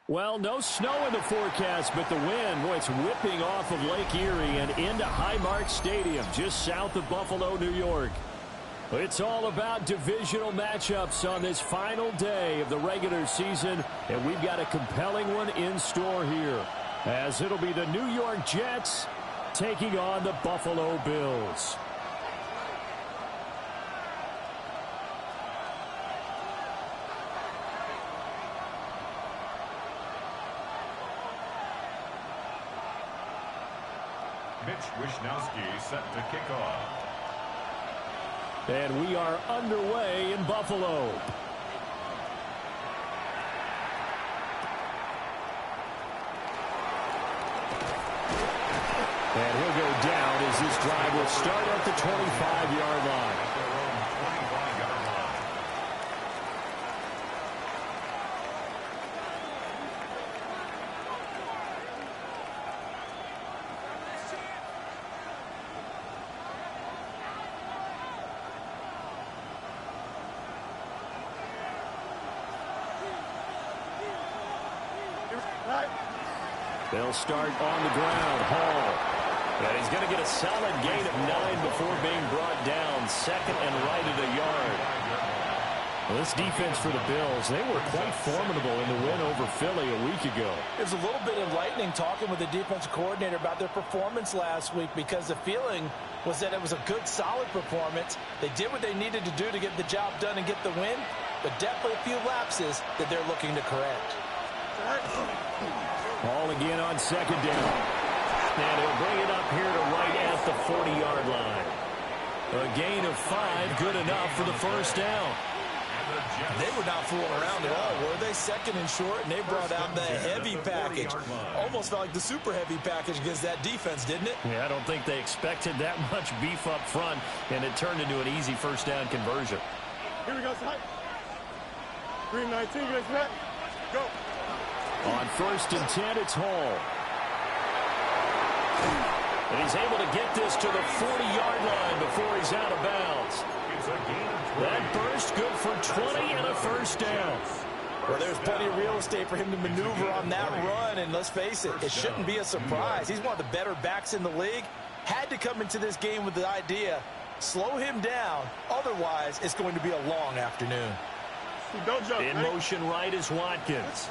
Well, no snow in the forecast, but the wind, boy, it's whipping off of Lake Erie and into Highmark Stadium, just south of Buffalo, New York. It's all about divisional matchups on this final day of the regular season, and we've got a compelling one in store here, as it'll be the New York Jets taking on the Buffalo Bills. Mitch Wishnowsky set to kick off. And we are underway in Buffalo. And he'll go down as this drive will start at the 25-yard line. They'll start on the ground. Hall. And he's going to get a solid gain of 9 before being brought down. Second and right at a yard. Well, this defense for the Bills, they were quite formidable in the win over Philly a week ago. It was a little bit enlightening talking with the defensive coordinator about their performance last week, because the feeling was that it was a good, solid performance. They did what they needed to do to get the job done and get the win, but definitely a few lapses that they're looking to correct. Ball again on second down. And he'll bring it up here to right at the 40-yard line. A gain of 5, good enough for the first down. They were not fooling around at all, were they? Second and short, and they brought out the heavy package. Almost felt like the super heavy package against that defense, didn't it? Yeah, I don't think they expected that much beef up front, and it turned into an easy first down conversion. Here we go, Ty. 3-19, guys, back. Go. On first and 10, it's Hall. And he's able to get this to the 40-yard line before he's out of bounds. That burst good for 20 and a first down. Well, there's plenty of real estate for him to maneuver on that run, and let's face it, it shouldn't be a surprise. He's one of the better backs in the league. Had to come into this game with the idea, slow him down, otherwise it's going to be a long afternoon. Don't jump, in motion right is Watkins.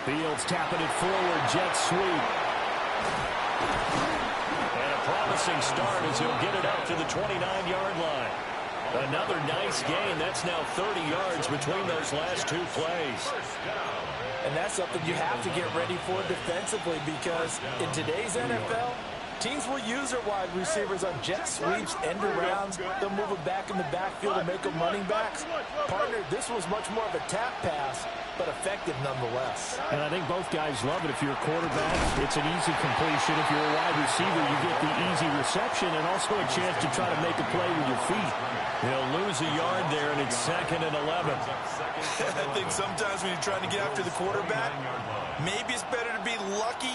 Fields tapping it forward, jet sweep. And a promising start as he'll get it out to the 29-yard line. Another nice gain. That's now 30 yards between those last two plays. And that's something you have to get ready for defensively, because in today's NFL, teams will use their wide receivers on jet sweeps, end arounds. They'll move it back in the backfield and make them running backs. Partner, this was much more of a tap pass, but effective nonetheless. And I think both guys love it. If you're a quarterback, it's an easy completion. If you're a wide receiver, you get the easy reception and also a chance to try to make a play with your feet. He'll lose a yard there, and it's 2nd and 11. I think sometimes when you're trying to get after the quarterback, maybe it's better to be lucky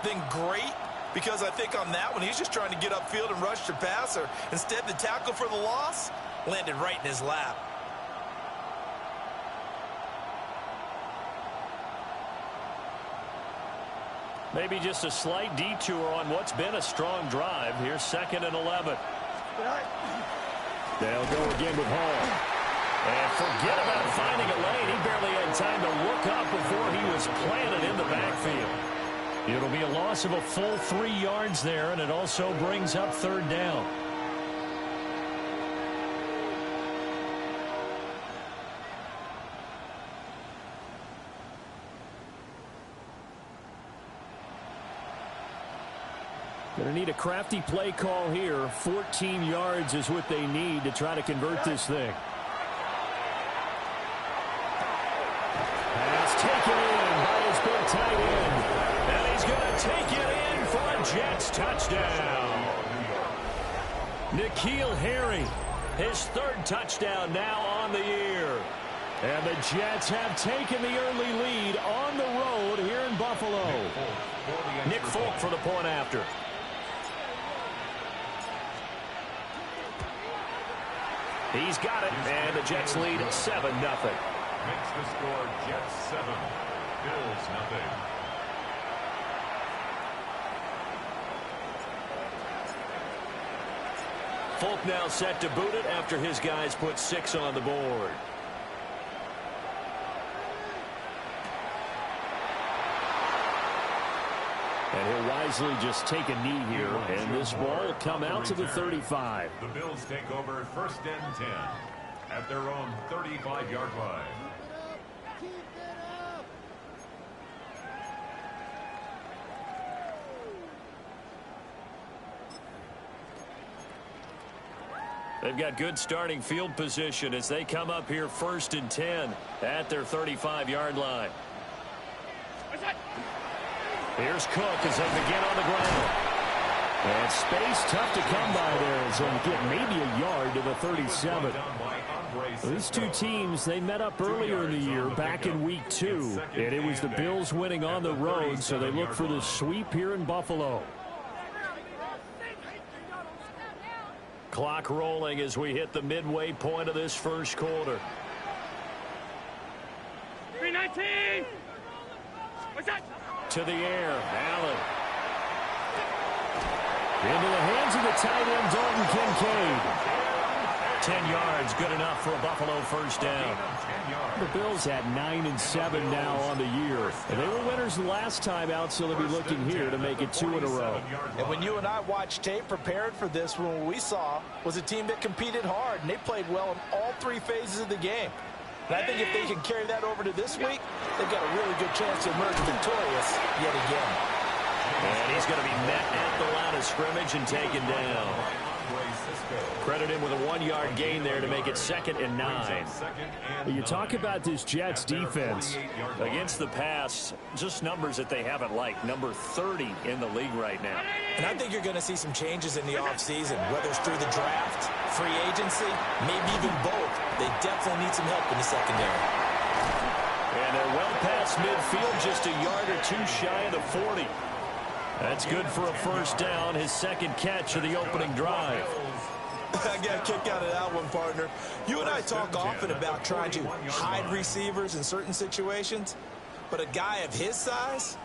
than great. Because I think on that one, he's just trying to get upfield and rush the passer. Instead, the tackle for the loss landed right in his lap. Maybe just a slight detour on what's been a strong drive. Here's 2nd and 11. They'll go again with Hall. And forget about finding a lane. He barely had time to look up before he was planted in the backfield. It'll be a loss of a full 3 yards there, and it also brings up 3rd down. Going to need a crafty play call here. 14 yards is what they need to try to convert this thing. Pass taken in by his big tight end. And he's going to take it in for a Jets touchdown. N'Keal Harry, his 3rd touchdown now on the year. And the Jets have taken the early lead on the road here in Buffalo. Nick Folk for the point after. He's got it, and the Jets lead 7-0. Makes the score Jets 7. Bills nothing. Folk now set to boot it after his guys put 6 on the board. And he'll wisely just take a knee here, and this ball will come out to the 35. The Bills take over 1st and 10 at their own 35-yard line. They've got good starting field position as they come up here 1st and 10 at their 35-yard line. Here's Cook as they begin on the ground. And space tough to come by there as they get maybe a yard to the 37. These two teams, they met up earlier in the year back in week 2. And it was the Bills winning on the road, so they look for the sweep here in Buffalo. Clock rolling as we hit the midway point of this first quarter. 3:19. What's that? To the air, Allen. Into the hands of the tight end, Dalton Kincaid. 10 yards, good enough for a Buffalo first down. The Bills at 9-7 now on the year. And they were winners last time out, so they'll be looking here to make it 2 in a row. And when you and I watched tape prepared for this one, what we saw was a team that competed hard, and they played well in all 3 phases of the game. And I think if they can carry that over to this week, they've got a really good chance to emerge victorious yet again. And he's going to be met at the line of scrimmage and taken down. Credit him with a 1-yard gain there to make it 2nd and 9. You talk about this Jets defense. Against the pass, just numbers that they haven't liked. Number 30 in the league right now. And I think you're going to see some changes in the offseason, whether it's through the draft, free agency, maybe even both. They definitely need some help in the secondary. And they're well past midfield, just a yard or 2 shy of the 40. That's good for a first down, his 2nd catch of the opening drive. I got a kick out of that one, partner. You and I talk often about trying to hide receivers in certain situations, but a guy of his size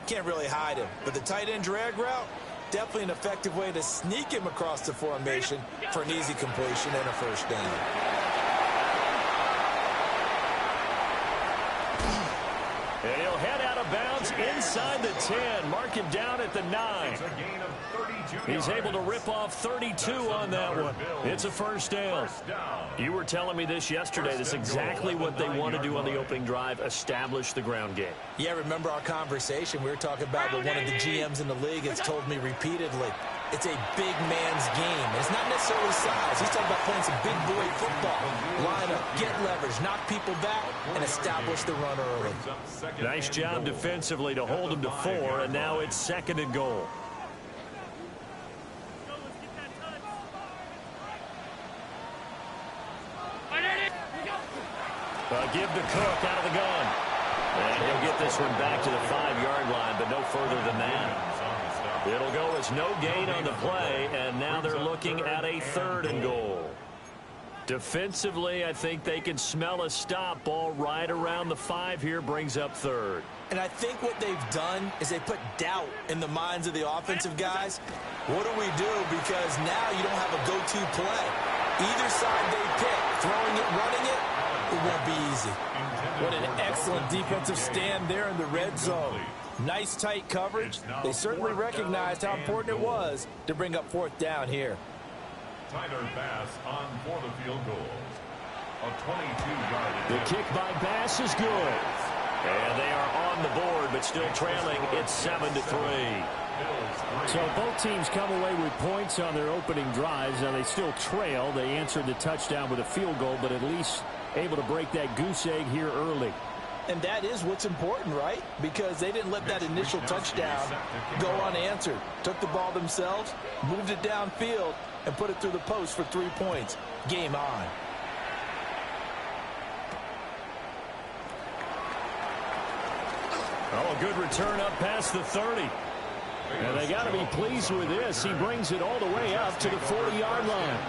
can't really hide him. But the tight end drag route, definitely an effective way to sneak him across the formation for an easy completion and a first down. And he'll head out of bounds inside the 10. Mark him down at the 9. He's able to rip off 32 on that one. It's a first down. You were telling me this yesterday. That's exactly what they want to do on the opening drive, establish the ground game. Yeah, remember our conversation? We were talking about what one of the GMs in the league has told me repeatedly. It's a big man's game. It's not necessarily size. He's talking about playing some big boy football. Line up, get leverage, knock people back, and establish the run early. Nice job defensively to hold him to 4, and now it's 2nd and goal. Give to Cook out of the gun. And he'll get this one back to the 5-yard line, but no further than that. It'll go as no gain on the play, and now they're looking at a 3rd and goal. Defensively, I think they can smell a stop. Ball right around the 5 here, brings up 3rd. And I think what they've done is they put doubt in the minds of the offensive guys. What do we do? Because now you don't have a go-to play. Either side they pick, throwing it, running it, it won't be easy. What an excellent defensive stand there in the red zone. Nice tight coverage. They certainly recognized how important it was to bring up 4th down here. Tighter pass on for the field goal. A 22-yard. The kick by Bass is good. And they are on the board, but still trailing. It's 7-3. So both teams come away with points on their opening drives. Now they still trail. They answered the touchdown with a field goal, but at least able to break that goose egg here early. And that is what's important, right? Because they didn't let that initial touchdown go unanswered. Took the ball themselves, moved it downfield, and put it through the post for 3 points. Game on. Oh, a good return up past the 30. And they got to be pleased with this. He brings it all the way up to the 40-yard line.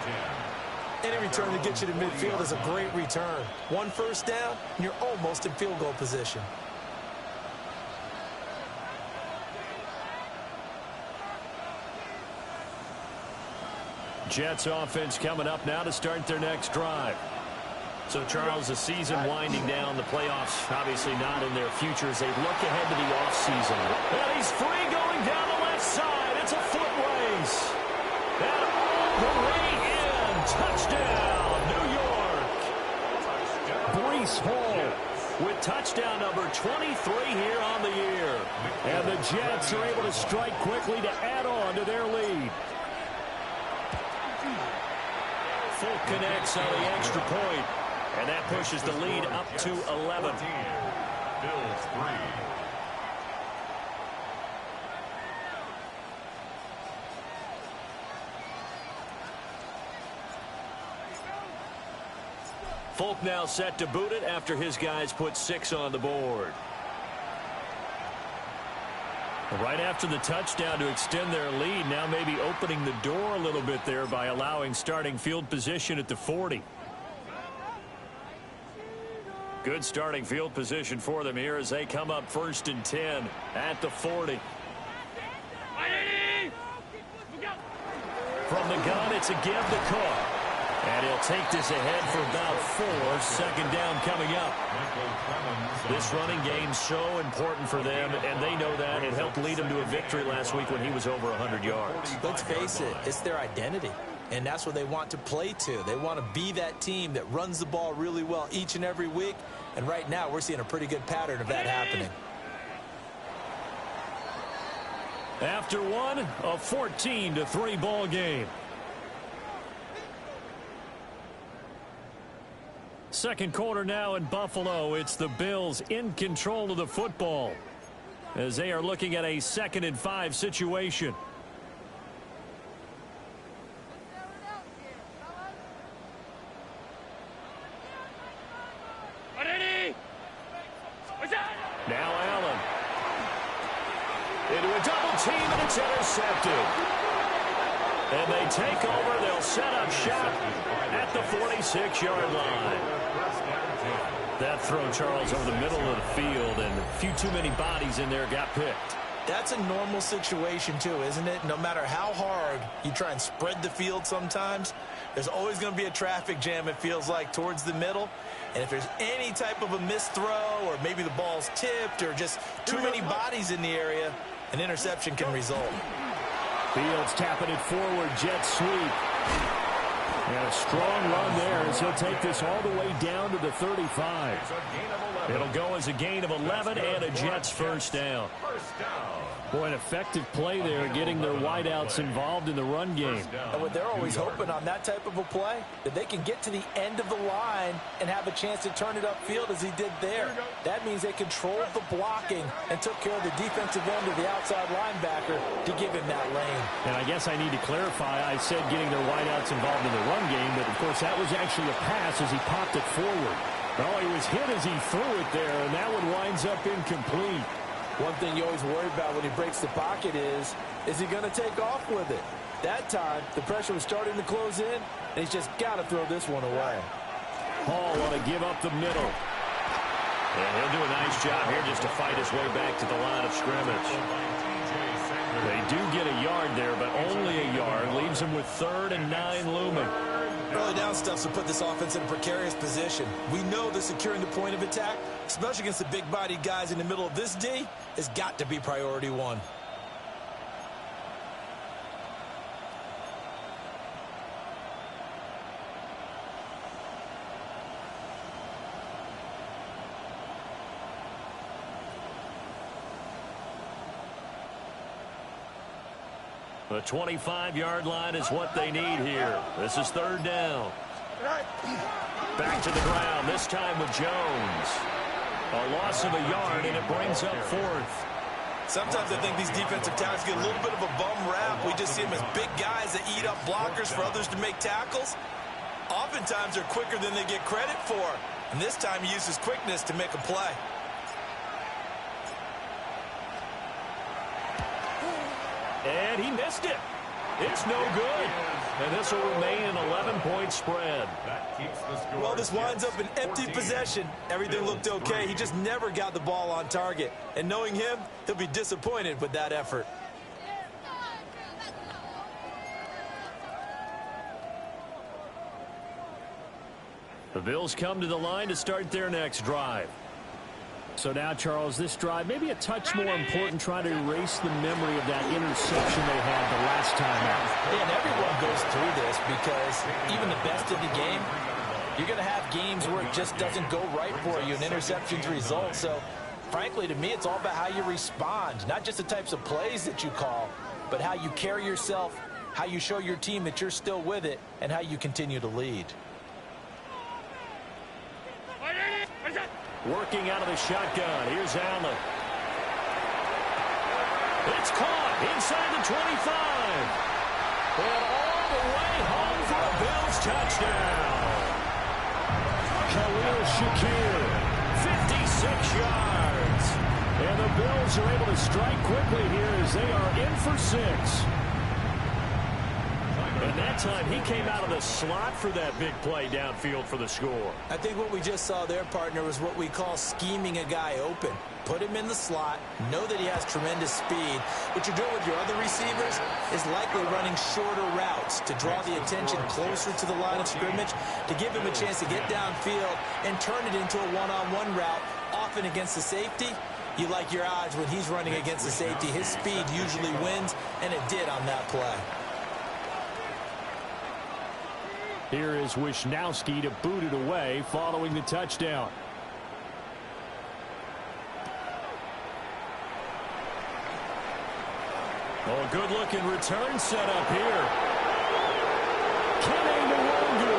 Any return that gets you to midfield is a great return. 1 first down, and you're almost in field goal position. Jets offense coming up now to start their next drive. So, Charles, the season winding down, the playoffs obviously not in their future as they look ahead to the offseason. And he's free going down the left side. It's a foot race. And all the way in. Touchdown, New York. Breece Hall with touchdown number 23 here on the year. And the Jets are able to strike quickly to add on to their lead. Folk connects on the extra point. And that pushes the lead up to 11. Bills 3. Folk now set to boot it after his guys put 6 on the board. Right after the touchdown to extend their lead, now maybe opening the door a little bit there by allowing starting field position at the 40. Good starting field position for them here as they come up 1st and 10 at the 40. From the gun, it's a give to Cook. And he'll take this ahead for about 4. 2nd down coming up. This running game so important for them, and they know that. It helped lead them to a victory last week when he was over 100 yards. Let's face it, it's their identity. And that's what they want to play to. They want to be that team that runs the ball really well each and every week. And right now, we're seeing a pretty good pattern of that happening. After one, a 14-3 ball game. Second quarter now in Buffalo. It's the Bills in control of the football as they are looking at a 2nd and 5 situation. Now Allen. Into a double team, and it's intercepted. And they take over. They'll set up shop at the 46-yard line. That throw, Charles, over the middle of the field, and a few too many bodies in there got picked. That's a normal situation, too, isn't it? No matter how hard you try and spread the field sometimes, there's always going to be a traffic jam, it feels like, towards the middle. And if there's any type of a missed throw or maybe the ball's tipped or just too many bodies in the area, an interception can result. Fields tapping it forward. Jet sweep. And a strong run there as he'll take this all the way down to the 35. It'll go as a gain of 11 and a Jets first down. Boy, an effective play there, getting their wideouts involved in the run game. And what they're always hoping on that type of a play, that they can get to the end of the line and have a chance to turn it upfield as he did there. That means they controlled the blocking and took care of the defensive end of the outside linebacker to give him that lane. And I guess I need to clarify, I said getting their wideouts involved in the run game, but of course that was actually a pass as he popped it forward. Oh, he was hit as he threw it there, and that one winds up incomplete. One thing you always worry about when he breaks the pocket is he going to take off with it? That time, the pressure was starting to close in, and he's just got to throw this one away. Hall want to give up the middle. And he'll do a nice job here just to fight his way back to the line of scrimmage. They do get a yard there, but only a yard. Leaves them with 3rd and 9 looming. Early down stuff to put this offense in a precarious position. We know that securing the point of attack, especially against the big-bodied guys in the middle of this D, has got to be priority one. The 25-yard line is what they need here. This is 3rd down. Back to the ground, this time with Jones. A loss of a yard, and it brings up 4th. Sometimes I think these defensive tackles get a little bit of a bum rap. We just see them as big guys that eat up blockers for others to make tackles. Oftentimes they're quicker than they get credit for. And this time he uses quickness to make a play. And he missed it. It's no good. And this will remain an 11-point spread. Well, this winds up an empty possession. Everything looked okay. He just never got the ball on target. And knowing him, he'll be disappointed with that effort. The Bills come to the line to start their next drive. So now, Charles, this drive may be a touch more important, trying to erase the memory of that interception they had the last time out. Yeah, and everyone goes through this because even the best in the game, you're going to have games where it just doesn't go right for you, and interceptions result. So, frankly, to me, it's all about how you respond, not just the types of plays that you call, but how you carry yourself, how you show your team that you're still with it, and how you continue to lead. Working out of the shotgun. Here's Allen. It's caught inside the 25. And all the way home for a Bills touchdown. Khalil Shakir, 56 yards. And the Bills are able to strike quickly here as they are in for 6. And that time, he came out of the slot for that big play downfield for the score. I think what we just saw there, partner, was what we call scheming a guy open. Put him in the slot, know that he has tremendous speed. What you're doing with your other receivers is likely running shorter routes to draw the attention closer to the line of scrimmage, to give him a chance to get downfield and turn it into a one-on-one route, often against the safety. You like your odds when he's running against the safety. His speed usually wins, and it did on that play. Here is Wisnowski to boot it away following the touchdown. Oh, good-looking return set up here. Kene Nwangwu.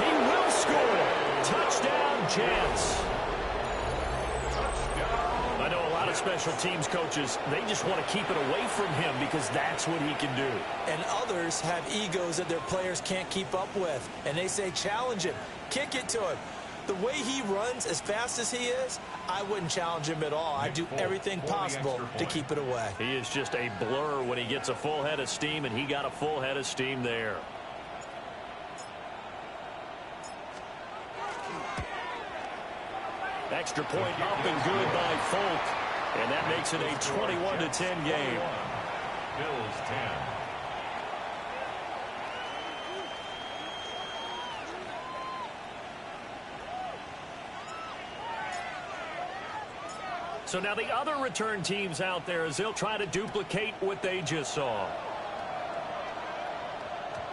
He will score. Touchdown, Jets. I know a lot of special teams coaches, they just want to keep it away from him because that's what he can do. And others have egos that their players can't keep up with. And they say, challenge him, kick it to him. The way he runs as fast as he is, I wouldn't challenge him at all. I'd do everything possible to keep it away. He is just a blur when he gets a full head of steam, and he got a full head of steam there. Extra point up and good by Folk. And that makes it a 21-10 game. Bills 10. So now the other return teams out there, as they'll try to duplicate what they just saw.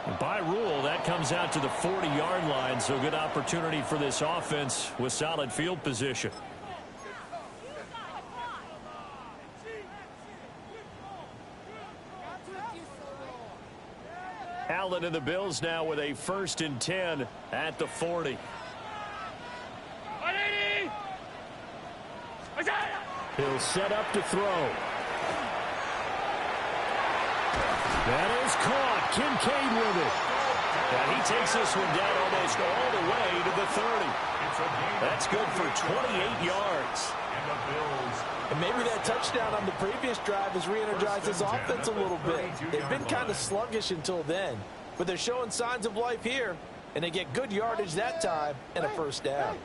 And by rule, that comes out to the 40-yard line, so good opportunity for this offense with solid field position. Allen and the Bills now with a 1st and 10 at the 40. He'll set up to throw. That is caught. Kincaid with it. And he takes this one down almost all the way to the 30. That's good for 28 yards. And maybe that touchdown on the previous drive has re-energized this offense a little bit. They've been kind of sluggish until then, but they're showing signs of life here, and they get good yardage that time and a 1st down.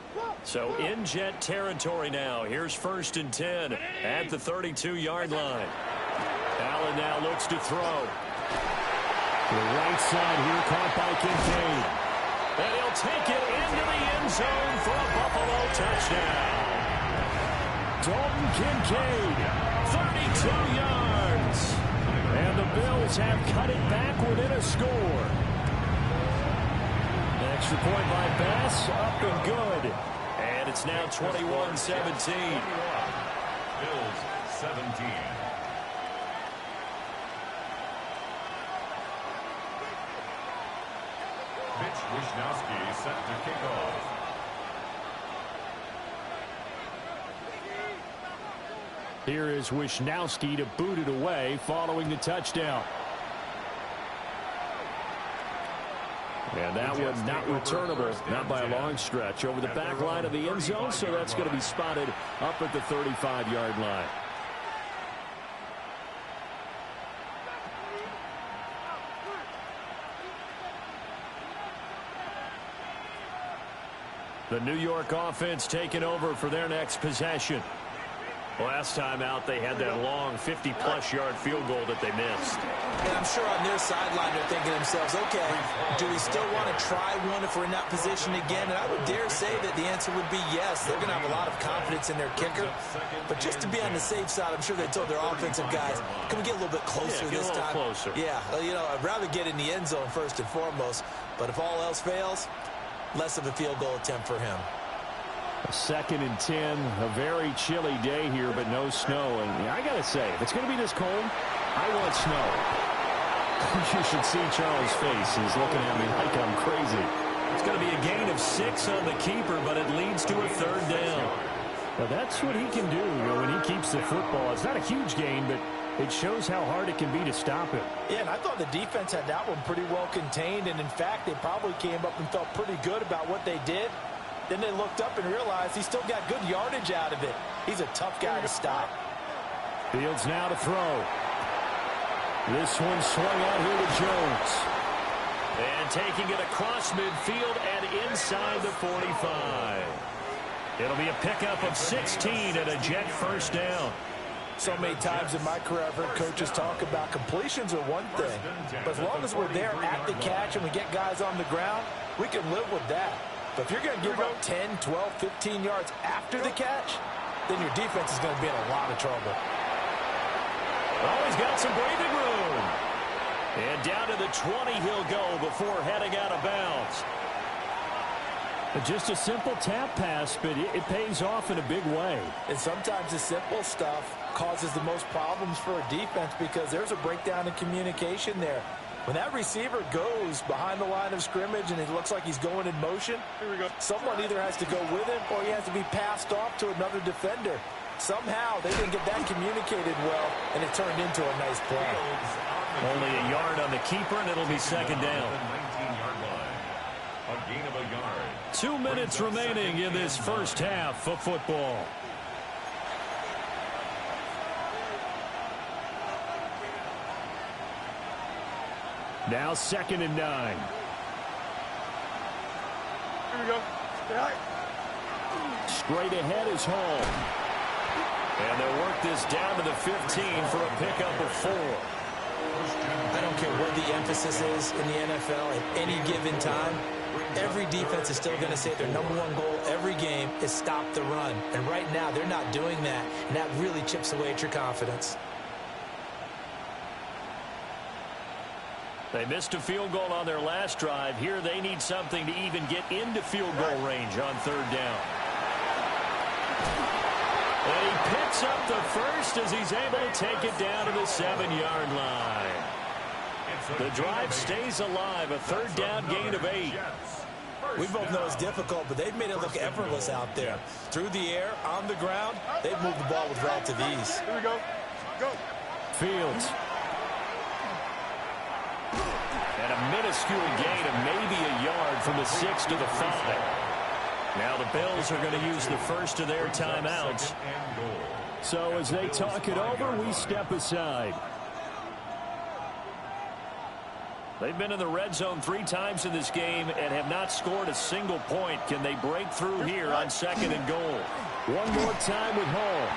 So in Jet territory now. Here's 1st and 10 at the 32-yard line. Allen now looks to throw. The right side here caught by Kincaid. And he'll take it into the end zone for a Buffalo touchdown. Dalton Kincaid, 32 yards. And the Bills have cut it back within a score. Extra point by Bass, up and good. And it's now 21-17. Bills 17. Mitch Wisnowski set to kick off. Here is Wisnowski to boot it away following the touchdown. And that one not returnable, not by a long stretch, over the back line of the end zone, so that's going to be spotted up at the 35-yard line. The New York offense taking over for their next possession. Last time out, they had that long 50-plus yard field goal that they missed. And I'm sure on their sideline they're thinking to themselves, okay, do we still want to try one if we're in that position again? And I would dare say that the answer would be yes. They're going to have a lot of confidence in their kicker. But just to be on the safe side, I'm sure they told their offensive guys, can we get a little bit closer this time? Closer. Yeah, you know, I'd rather get in the end zone first and foremost. But if all else fails, less of a field goal attempt for him. A 2nd and 10, a very chilly day here, but no snow. And I got to say, if it's going to be this cold, I want snow. You should see Charles' face. He's looking at me like I'm crazy. It's going to be a gain of 6 on the keeper, but it leads to a 3rd down. Well, that's what he can do when he keeps the football. It's not a huge gain, but it shows how hard it can be to stop him. Yeah, and I thought the defense had that one pretty well contained. And, in fact, they probably came up and felt pretty good about what they did. Then they looked up and realized he still got good yardage out of it. He's a tough guy to stop. Fields now to throw. This one swung out here to Jones. And taking it across midfield and inside the 45. It'll be a pickup of 16 and a Jet 1st down. So many times in my career I've heard coaches talk about completions are one thing. But as long as we're there at the catch and we get guys on the ground, we can live with that. But if you're going to give up 10, 12, 15 yards after the catch, then your defense is going to be in a lot of trouble. Oh, he's got some breathing room. And down to the 20 he'll go before heading out of bounds. Just a simple tap pass, but it pays off in a big way. And sometimes the simple stuff causes the most problems for a defense because there's a breakdown in communication there. When that receiver goes behind the line of scrimmage and it looks like he's going in motion, someone either has to go with him or he has to be passed off to another defender. Somehow they didn't get that communicated well, and it turned into a nice play. Only a yard on the keeper, and it'll be 2nd down. 19-yard line. A gain of a yard. 2 minutes remaining in this first half of football. Now 2nd and 9. Here we go. Straight ahead is Hall. And they'll work this down to the 15 for a pickup of 4. I don't care what the emphasis is in the NFL at any given time. Every defense is still going to say their #1 goal every game is stop the run. And right now they're not doing that, and that really chips away at your confidence. They missed a field goal on their last drive. Here they need something to even get into field goal range on 3rd down. And he picks up the first as he's able to take it down to the 7-yard line. The drive stays alive, a 3rd down gain of 8. We both know it's difficult, but they've made it look effortless out there. Through the air, on the ground, they've moved the ball with relative ease. Here we go. Go. Fields. And a minuscule gain of maybe a yard from the 6 to the 5. Now the Bills are going to use the first of their timeouts. So as they talk it over, we step aside. They've been in the red zone 3 times in this game and have not scored a single point. Can they break through here on 2nd and goal? One more time with Hall.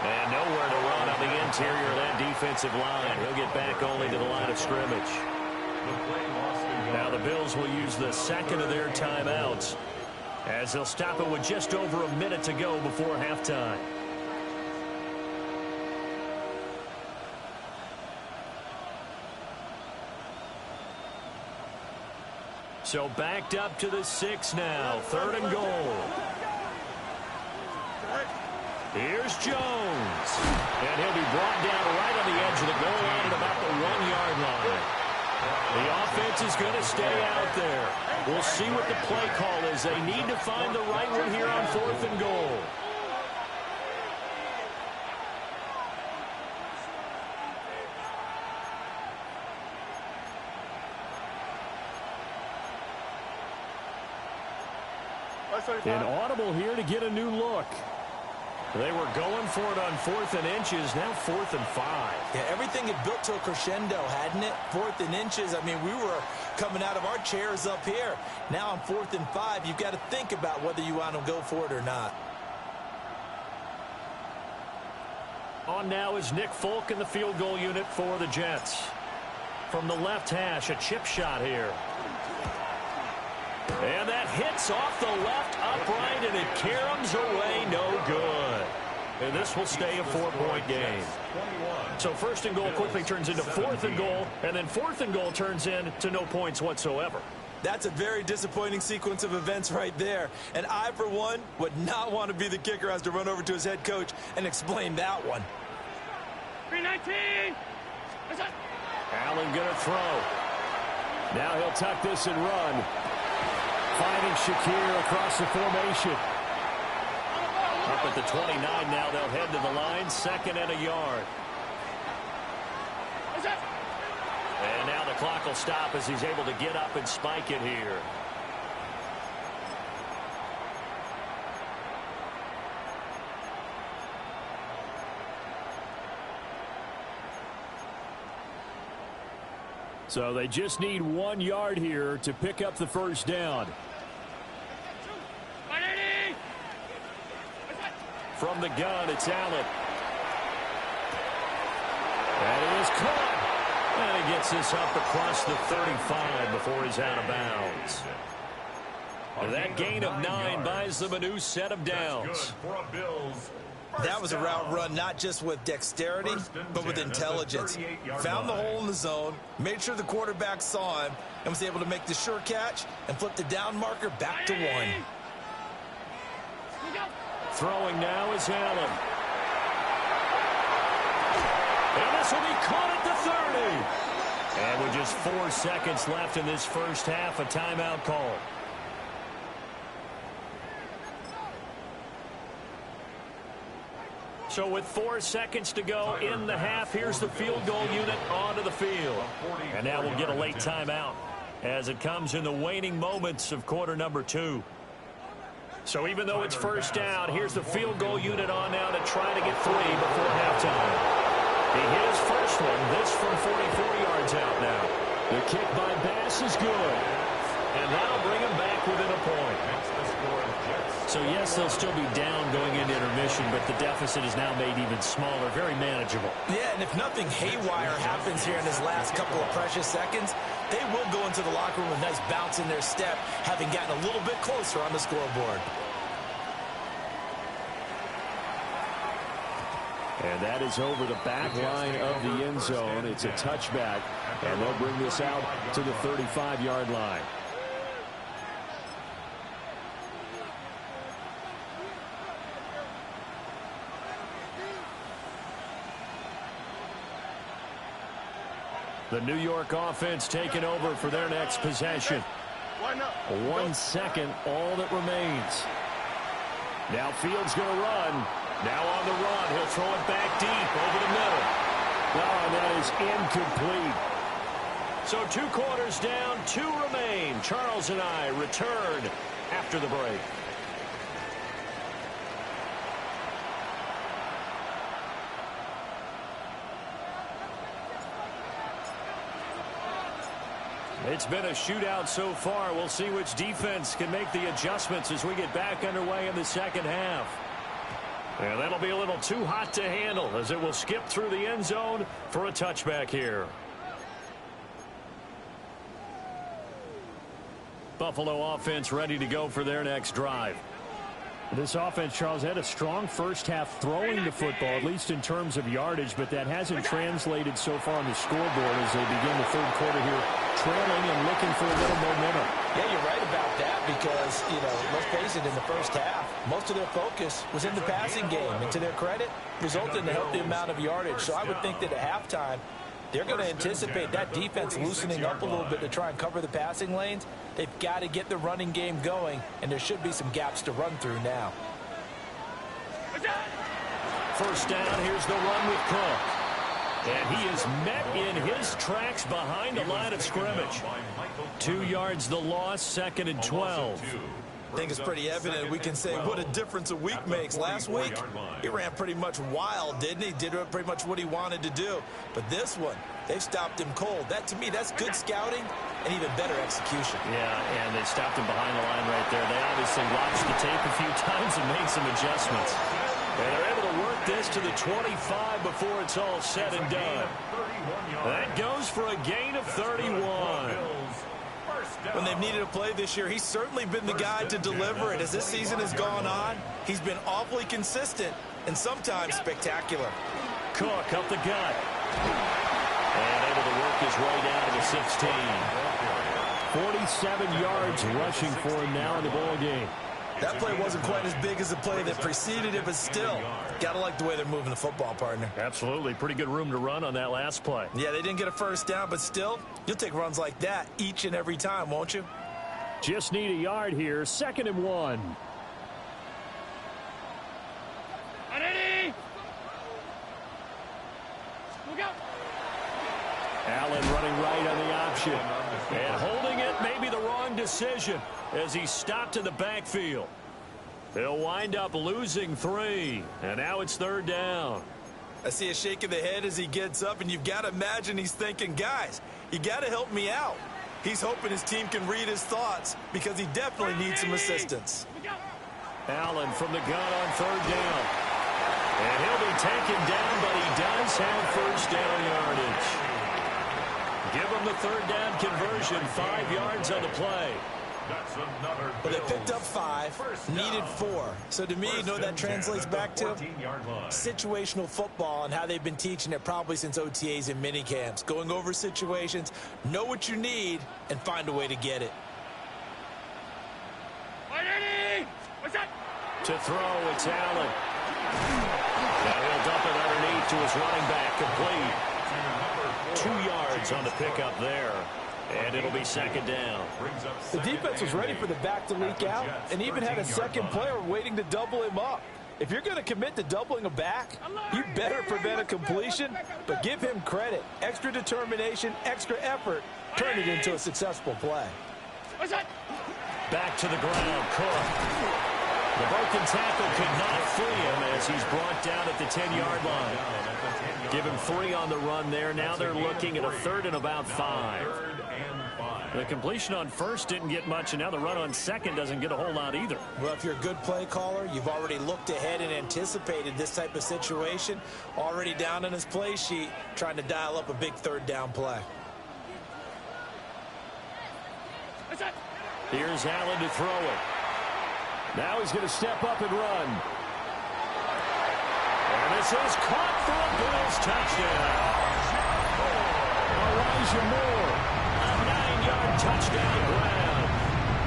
And nowhere to run on the interior of that defensive line. He'll get back only to the line of scrimmage. Now the Bills will use the 2nd of their timeouts as they'll stop it with just over a minute to go before halftime. So backed up to the 6 now. 3rd and goal. Here's Jones. And he'll be brought down right on the edge of the goal line at about the 1-yard line. The offense is going to stay out there. We'll see what the play call is. They need to find the right one here on 4th and goal. An audible here to get a new look. They were going for it on 4th and inches. Now 4th and 5. Yeah, everything had built to a crescendo, hadn't it? 4th and inches. I mean, we were coming out of our chairs up here. Now on 4th and 5, you've got to think about whether you want to go for it or not. On now is Nick Folk in the field goal unit for the Jets. From the left hash, a chip shot here. And that hits off the left upright, and it caroms away, no good. And this will stay a 4-point game. So first and goal quickly turns into fourth and goal, and then fourth and goal turns into no points whatsoever. That's a very disappointing sequence of events right there. And I, for one, would not want to be the kicker who has to run over to his head coach and explain that one. 319! Allen going to throw. Now he'll tuck this and run. Finding Shakir across the formation. Up at the 29 now, they'll head to the line, second and a yard. And now the clock will stop as he's able to get up and spike it here. So they just need 1 yard here to pick up the first down. From the gun, it's Allen. And it is caught. And he gets this up across the 35 before he's out of bounds. And that gain of 9 buys them a new set of downs. That was a route run not just with dexterity, but with intelligence. Found the hole in the zone, made sure the quarterback saw him, and was able to make the sure catch and flip the down marker back to 1. Throwing now is Allen. And this will be caught at the 30. And with just 4 seconds left in this first half, a timeout call. So with 4 seconds to go in the half, here's the field goal unit onto the field. And now we'll get a late timeout as it comes in the waning moments of quarter number 2. So even though it's first down, here's the field goal unit on now to try to get 3 before halftime. He hit his first one, this from 44 yards out now. The kick by Bass is good. And that'll bring him back within a point. So yes, they'll still be down going into intermission, but the deficit is now made even smaller, very manageable. Yeah, and if nothing haywire happens here in his last couple of precious seconds, they will go into the locker room with a nice bounce in their step, having gotten a little bit closer on the scoreboard. And that is over the back line of the end zone. It's a touchback, and they'll bring this out to the 35-yard line. The New York offense taking over for their next possession. 1 second, all that remains. Now Fields going to run. Now on the run, he'll throw it back deep over the middle. Oh, and that is incomplete. So 2 quarters down, 2 remain. Charles and I return after the break. It's been a shootout so far. We'll see which defense can make the adjustments as we get back underway in the second half. And that'll be a little too hot to handle as it will skip through the end zone for a touchback here. Buffalo offense ready to go for their next drive. This offense, Charles, had a strong first half throwing the football, at least in terms of yardage, but that hasn't translated so far on the scoreboard as they begin the third quarter here, trailing and looking for a little momentum. Yeah, you're right about that because, let's face it, in the first half, most of their focus was in the passing game. And to their credit, resulted in a healthy amount of yardage. So I would think that at halftime, they're going to anticipate that defense loosening up a little bit to try and cover the passing lanes. They've got to get the running game going, and there should be some gaps to run through now. First down, here's the run with Cook. And he is met in his tracks behind the line of scrimmage. 2 yards the loss, second and 12. I think it's pretty evident we can say what a difference a week makes. Last week, he ran pretty much wild, didn't he? Did pretty much what he wanted to do. But this one, they stopped him cold. That, to me, that's good scouting and even better execution. Yeah, and they stopped him behind the line right there. They obviously watched the tape a few times and made some adjustments. And they're able to work this to the 25 before it's all said and done. That goes for a gain of 31. When they've needed a play this year, he's certainly been the guy to deliver it. As this season has gone on, he's been awfully consistent and sometimes spectacular. Cook up the gut. And able to work his way down to the 16. 47 yards rushing for him now in the ball game. That play wasn't quite as big as the play that preceded it, but still, got to like the way they're moving the football, partner. Absolutely. Pretty good room to run on that last play. Yeah, they didn't get a first down, but still, you'll take runs like that each and every time, won't you? Just need a yard here. 2nd and 1. Ready? Look out. Allen running right on the option. And holding it may be the wrong decision as he stopped in the backfield. They'll wind up losing 3. And now it's 3rd down. I see a shake of the head as he gets up, and you've got to imagine he's thinking, guys, you got to help me out. He's hoping his team can read his thoughts because he definitely needs some assistance. Allen from the gun on 3rd down. And he'll be taken down, but he does have first down yardage. Give him the 3rd down conversion, 5 yards on the play. But they picked up 5, needed 4. So to me, you know what that translates back to? Situational football and how they've been teaching it probably since OTAs and minicamps. Going over situations, know what you need, and find a way to get it. What's that? To throw, it's Allen. Now he'll dump it underneath to his running back, complete. 2 yards on the pickup there. And it'll be 2nd down. The defense was ready for the back to leak out and even had a second player waiting to double him up. If you're going to commit to doubling a back, you better prevent a completion, but give him credit. Extra determination, extra effort, turn it into a successful play. What's that? Back to the ground, Cook. The broken tackle could not free him as he's brought down at the 10-yard line. Give him 3 on the run there. Now they're looking at a 3rd and about 5. The completion on 1st didn't get much, and now the run on 2nd doesn't get a whole lot either. Well, if you're a good play caller, you've already looked ahead and anticipated this type of situation. Already down in his play sheet, trying to dial up a big 3rd down play. What's that? Here's Allen to throw it. Now he's going to step up and run. And this is caught for a Bills touchdown. Elijah Moore, a 9-yard touchdown ground.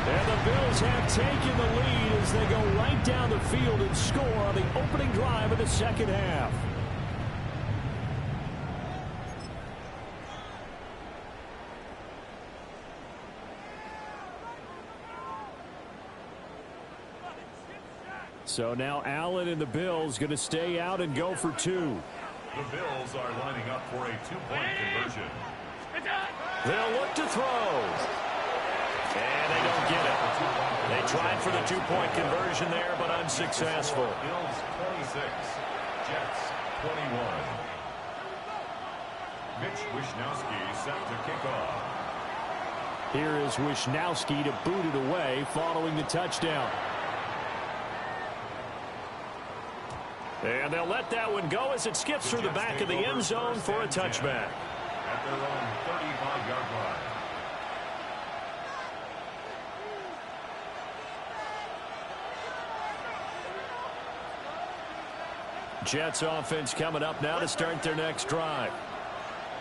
And the Bills have taken the lead as they go right down the field and score on the opening drive of the 2nd half. So now Allen and the Bills going to stay out and go for 2. The Bills are lining up for a 2-point conversion. They'll look to throw. And they don't get it. They tried for the 2-point conversion there, but unsuccessful. Bills 26, Jets 21. Mitch Wishnowsky set to kick off. Here is Wishnowsky to boot it away following the touchdown. And they'll let that one go as it skips through the back of the end zone for a touchback. At their own 35-yard line. Jets offense coming up now to start their next drive.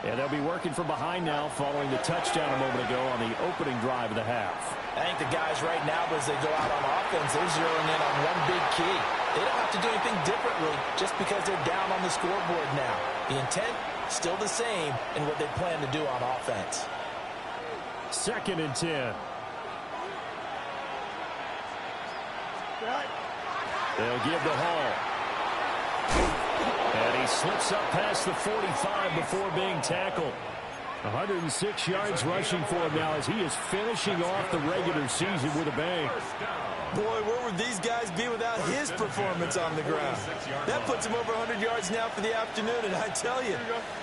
And they'll be working from behind now following the touchdown a moment ago on the opening drive of the half. I think the guys right now, as they go out on offense, they're zeroing in on one big key. They don't have to do anything differently just because they're down on the scoreboard now. The intent, still the same in what they plan to do on offense. 2nd and 10. They'll give the Hall. And he slips up past the 45 before being tackled. 106 yards rushing for him now as he is finishing off the regular season with a bang. Boy, where would these guys be without his performance on the ground? That puts him over 100 yards now for the afternoon, and I tell you,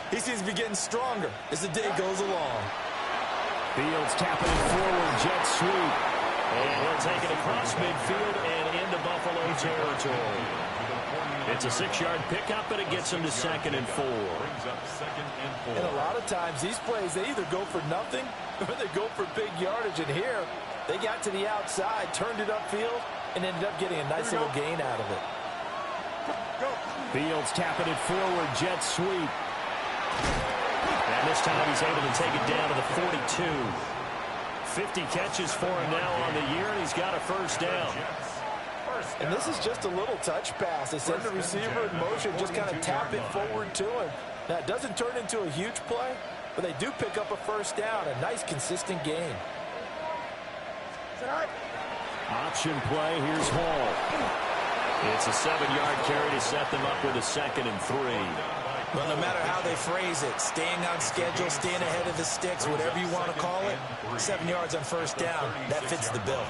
he seems to be getting stronger as the day goes along. Fields tapping it forward, jet sweep. And he'll take it across midfield and into Buffalo territory. It's a 6-yard pickup, and it gets him to 2nd and 4. And a lot of times, these plays, they either go for nothing or they go for big yardage. And here, they got to the outside, turned it upfield, and ended up getting a nice little gain out of it. Fields tapping it forward, jet sweep. And this time he's able to take it down to the 42. 50 catches for him now on the year, and he's got a first down. And this is just a little touch pass. They send the receiver in motion, just kind of tap it forward to him. Now, it doesn't turn into a huge play, but they do pick up a first down, a nice, consistent gain. Option play, here's Hall. It's a 7-yard carry to set them up with a 2nd and 3. Well, no matter how they phrase it, staying on schedule, staying ahead of the sticks, whatever you want to call it, 7 yards on first down, that fits the bill.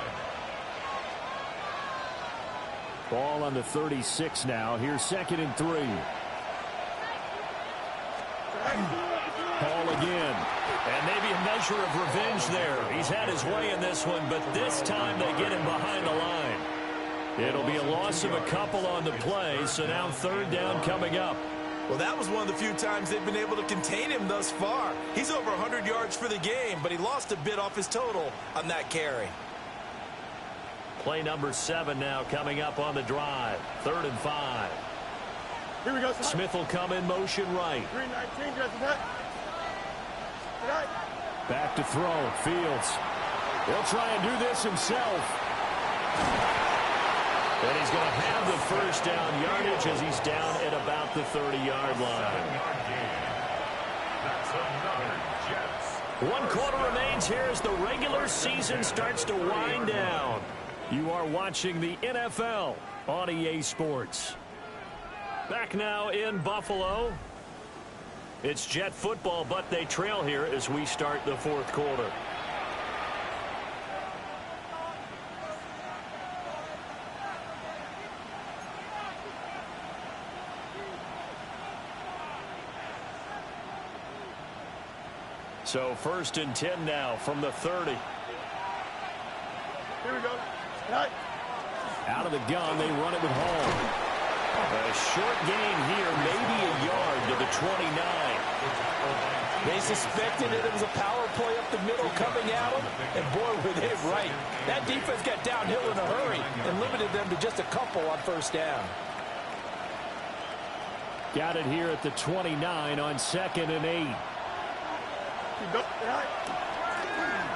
Ball on the 36 now. Here's 2nd and 3. Hall again. And maybe a measure of revenge there. He's had his way in this one, but this time they get him behind the line. It'll be a loss of a couple on the play, so now 3rd down coming up. Well, that was one of the few times they've been able to contain him thus far. He's over 100 yards for the game, but he lost a bit off his total on that carry. Play number 7 now coming up on the drive. 3rd and 5. Here we go. Smith will come in motion right. 319, dress that. Back to throw. Fields. He'll try and do this himself. And he's going to have the first down yardage as he's down at about the 30-yard line. 1 quarter remains here as the regular season starts to wind down. You are watching the NFL on EA Sports. Back now in Buffalo. It's Jet football, but they trail here as we start the 4th quarter. So 1st and 10 now from the 30. Here we go. Right. Out of the gun, they run it with Hall. A short gain here, maybe a yard to the 29. They suspected it was a power play up the middle coming at them, and boy, were they right. That defense got downhill in a hurry and limited them to just a couple on first down. Got it here at the 29 on 2nd and 8.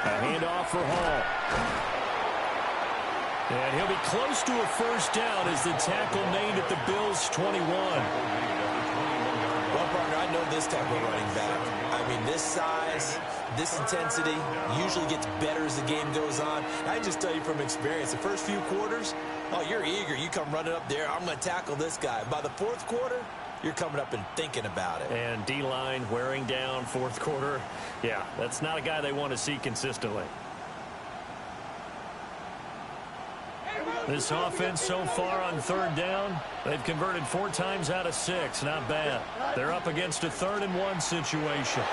A handoff for Hall. And he'll be close to a first down as the tackle made at the Bills' 21. Well, partner, I know this type of running back. I mean, this size, this intensity usually gets better as the game goes on. I just tell you from experience, the first few quarters, oh, you're eager. You come running up there, I'm going to tackle this guy. By the 4th quarter, you're coming up and thinking about it. And D-line wearing down 4th quarter. Yeah, that's not a guy they want to see consistently. This offense so far on 3rd down, they've converted 4 times out of 6. Not bad. They're up against a 3rd and 1 situation.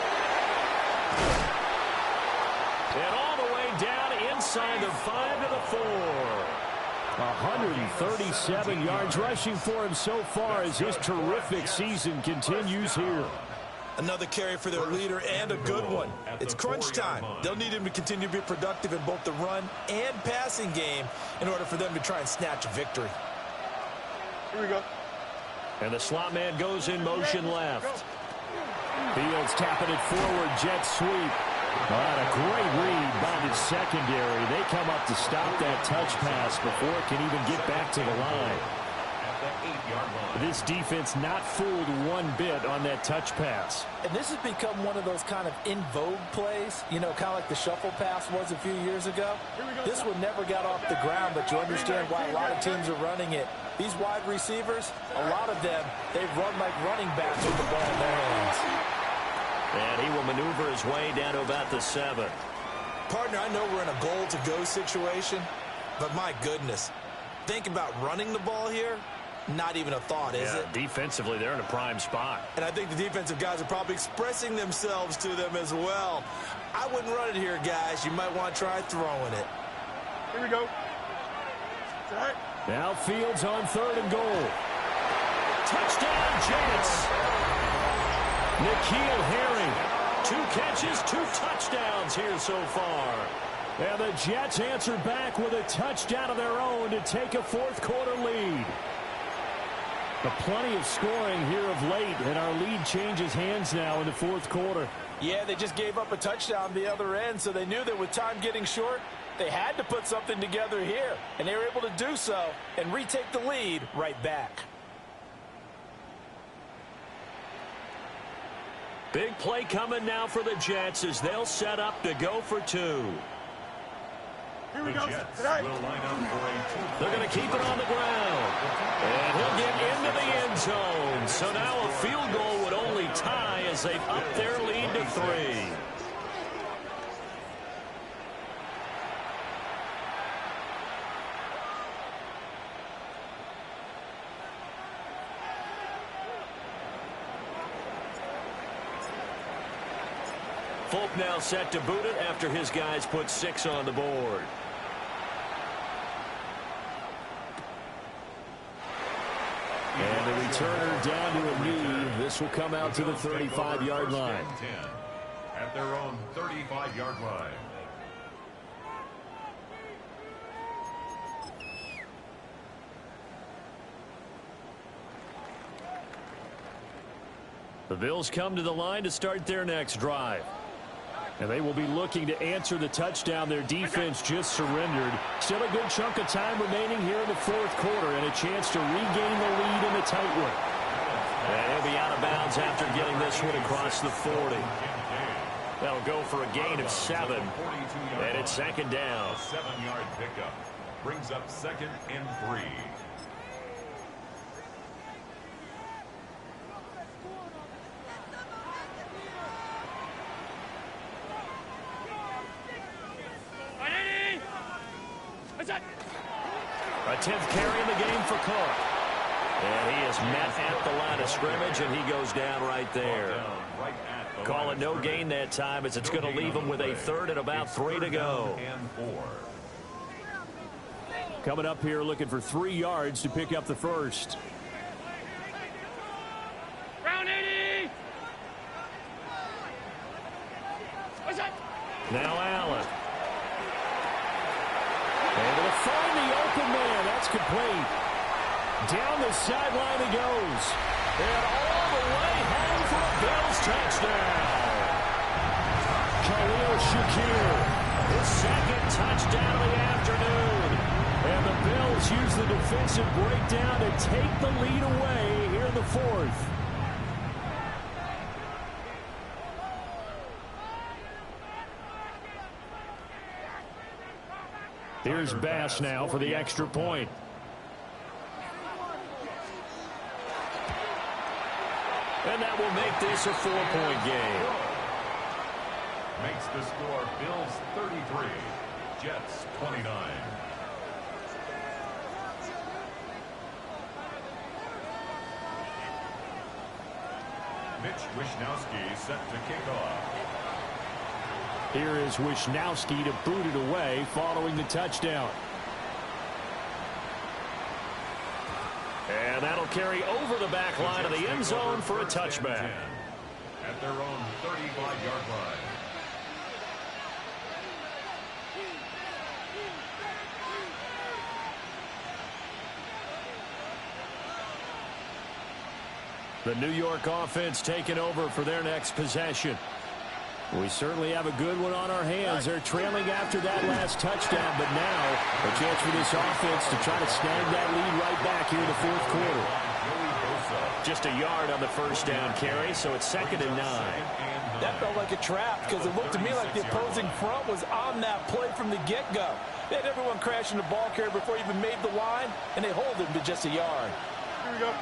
And all the way down inside the 5 to the 4. 137 yards rushing for him so far as his terrific season continues here. Another carry for their leader and a good one. It's crunch time. They'll need him to continue to be productive in both the run and passing game in order for them to try and snatch a victory. Here we go. And the slot man goes in motion left. Fields tapping it forward, jet sweep. A great read by the secondary. They come up to stop that touch pass before it can even get back to the line. This defense not fooled one bit on that touch pass. And this has become one of those kind of in vogue plays, you know, kind of like the shuffle pass was a few years ago. This one never got off the ground, but you understand why a lot of teams are running it. These wide receivers, a lot of them, they run like running backs with the ball in their hands. And he will maneuver his way down to about the 7. Partner, I know we're in a goal-to-go situation, but my goodness, think about running the ball here. Not even a thought, is it? Defensively, they're in a prime spot. And I think the defensive guys are probably expressing themselves to them as well. I wouldn't run it here, guys. You might want to try throwing it. Here we go. Now Fields on 3rd and goal. touchdown, Jets. N'Keal Harry, 2 catches, 2 touchdowns here so far. And the Jets answer back with a touchdown of their own to take a fourth-quarter lead. But plenty of scoring here of late, and our lead changes hands now in the fourth quarter. Yeah, they just gave up a touchdown the other end, so they knew that with time getting short, they had to put something together here, and they were able to do so and retake the lead right back. Big play coming now for the Jets as they'll set up to go for 2. Here we The go. Jets Tonight. will line up for a They're going to keep it on the ground. And he'll get into the end zone. So now a field goal would only tie as they've upped their lead to 3. Folk now set to boot it after his guys put 6 on the board. And the returner down to a knee. This will come out to the 35-yard line. At their own 35-yard line. The Bills come to the line to start their next drive. And they will be looking to answer the touchdown their defense just surrendered. Still a good chunk of time remaining here in the fourth quarter and a chance to regain the lead in the tight one. And he'll be out of bounds after getting this one across the 40. That'll go for a gain of 7. And it's second down. A 7-yard pickup brings up 2nd and 3. A 10th carry in the game for Cook. And he is met at the line of scrimmage, and he goes down right there. Call it no gain that time as it's going to leave him with a 3rd and about 3 to go. Coming up here looking for 3 yards to pick up the first. Round 80. Now Allen. Able to find the open man. That's complete. Down the sideline he goes. And all the way home for a Bills touchdown. Khalil Shakir, his 2nd touchdown of the afternoon. And the Bills use the defensive breakdown to take the lead away here in the 4th. Here's Bass now for the extra point. And that will make this a 4-point game. Makes the score Bills 33, Jets 29. Mitch Wishnowsky set to kick off. Here is Wishnowsky to boot it away following the touchdown. And that'll carry over the back line of the end zone for a touchback. At their own 35-yard line. The New York offense taking over for their next possession. We certainly have a good one on our hands. They're trailing after that last touchdown, but now a chance for this offense to try to snag that lead right back here in the fourth quarter. Just a yard on the first down carry, so it's 2nd and 9. That felt like a trap because it looked to me like the opposing front was on that play from the get-go. They had everyone crashing the ball carrier before he even made the line, and they hold him to just a yard. Here we go.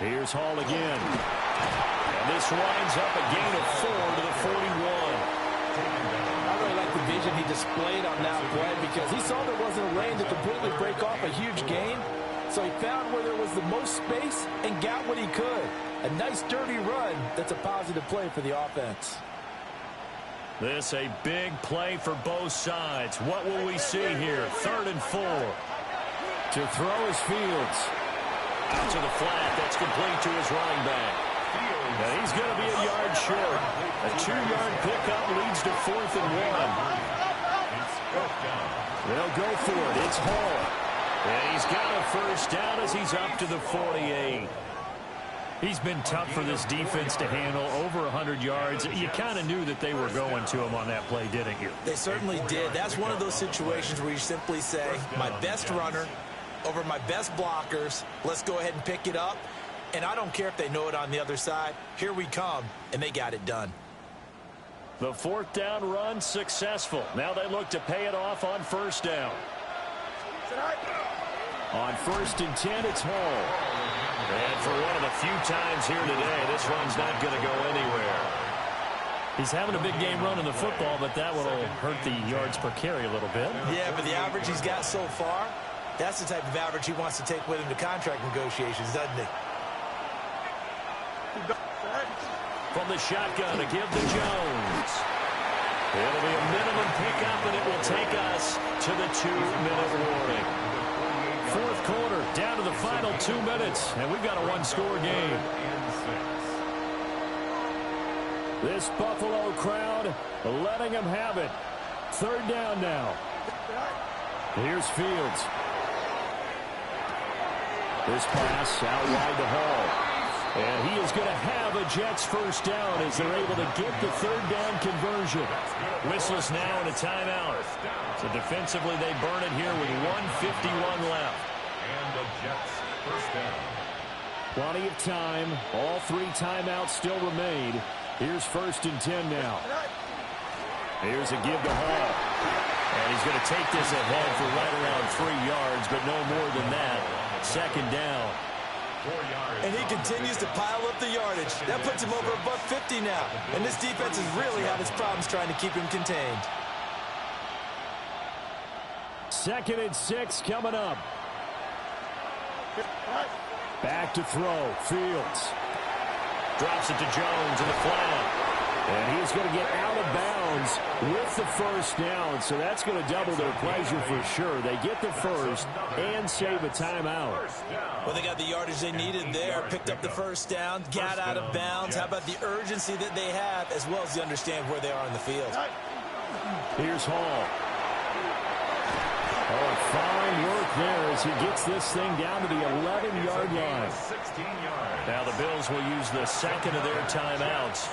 Here's Hall again. And this winds up a gain of 4 to the 41. I really like the vision he displayed on that play because he saw there wasn't a lane to completely break off a huge gain. So he found where there was the most space and got what he could. A nice dirty run that's a positive play for the offense. This a big play for both sides. What will we see here? 3rd and 4. To throw is Fields. Out to the flat. That's complete to his running back. And he's going to be a yard short. A 2-yard pickup leads to 4th and 1. They'll go for it. It's Hall. And he's got a first down as he's up to the 48. He's been tough for this defense to handle, over 100 yards. You kind of knew that they were going to him on that play, didn't you? They certainly did. That's one of those situations where you simply say, my best runner over my best blockers. Let's go ahead and pick it up. And I don't care if they know it on the other side. Here we come, and they got it done. The 4th down run successful. Now they look to pay it off on 1st down. On 1st and 10, it's Hall. And for one of the few times here today, this run's not going to go anywhere. He's having a big game running the football, but that will hurt the yards per carry a little bit. Yeah, but the average he's got so far, that's the type of average he wants to take with him to contract negotiations, doesn't he? From the shotgun to give to Jones. It'll be a minimum pickup, and it will take us to the 2-minute warning. 4th quarter, down to the final 2 minutes, and we've got a 1-score game. This Buffalo crowd letting them have it. 3rd down now. Here's Fields. This pass out wide to Hall. And he is going to have a Jets first down as they're able to get the 3rd down conversion. Whistles now and a timeout. So defensively they burn it here with 1:51 left. And the Jets first down. Plenty of time. All 3 timeouts still remain. Here's 1st and 10 now. Here's a give to Hall. And he's going to take this ahead for right around 3 yards, but no more than that. 2nd down. And he continues to pile up the yardage. That puts him over above 50 now. And this defense has really had its problems trying to keep him contained. 2nd and 6 coming up. Back to throw. Fields. Drops it to Jones in the flat. And he's going to get out of bounds with the first down. So that's going to double their pleasure for sure. They get the first and save a timeout. Well, they got the yardage they needed there. Picked up the first down. Got out of bounds. How about the urgency that they have as well as they understand where they are in the field. Here's Hall. Oh, fine work there as he gets this thing down to the 11-yard line. Now the Bills will use the 2nd of their timeouts.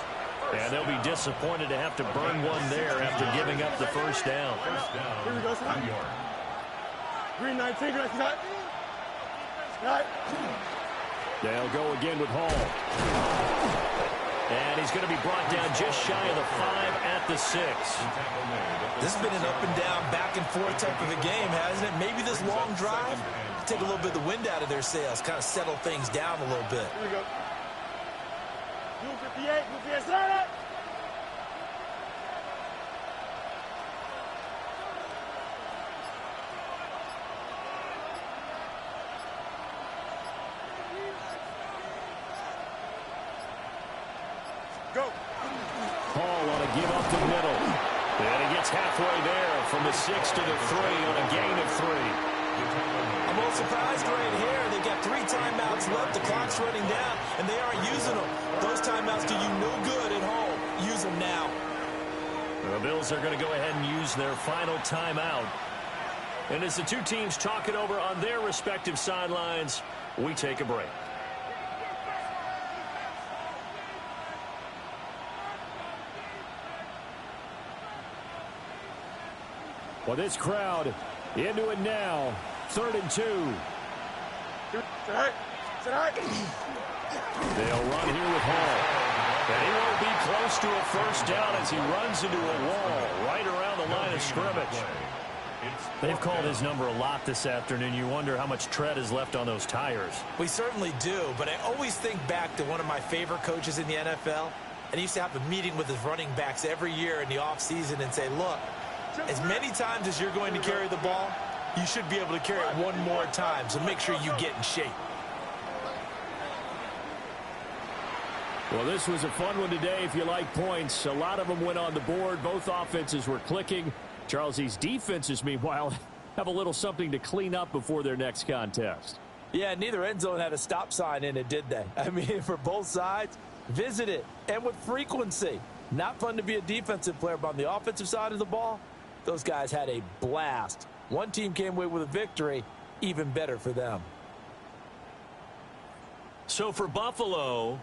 And they'll be disappointed to have to burn one there after giving up the first down. Here we go, son. Green 19, right. They'll go again with Hall. And he's going to be brought down just shy of the 5 at the 6. This has been an up and down, back and forth type of a game, hasn't it? Maybe this long drive, take a little bit of the wind out of their sails, kind of settle things down a little bit. Here we go. 58, 58, start it! Go. Hall on a give up the middle. And he gets halfway there from the 6 to the 3 on a gain of 3. I'm a little surprised right here. They've got 3 timeouts left. The clock's running down, and they aren't using them. Those timeouts do you no good at home. Use them now. The Bills are going to go ahead and use their final timeout. And as the two teams talk it over on their respective sidelines, we take a break. Well, this crowd into it now. 3rd and 2. They'll run here with Hall. And he won't be close to a first down as he runs into a wall right around the line of scrimmage. They've called his number a lot this afternoon. You wonder how much tread is left on those tires. We certainly do, but I always think back to one of my favorite coaches in the NFL. And he used to have a meeting with his running backs every year in the offseason and say, look, as many times as you're going to carry the ball, you should be able to carry it one more time, so make sure you get in shape. Well, this was a fun one today if you like points. A lot of them went on the board. Both offenses were clicking. Charles, these defenses, meanwhile, have a little something to clean up before their next contest. Yeah, neither end zone had a stop sign in it, did they? I mean, for both sides, visit it, and with frequency. Not fun to be a defensive player, but on the offensive side of the ball, those guys had a blast. One team came away with a victory, even better for them. So for Buffalo,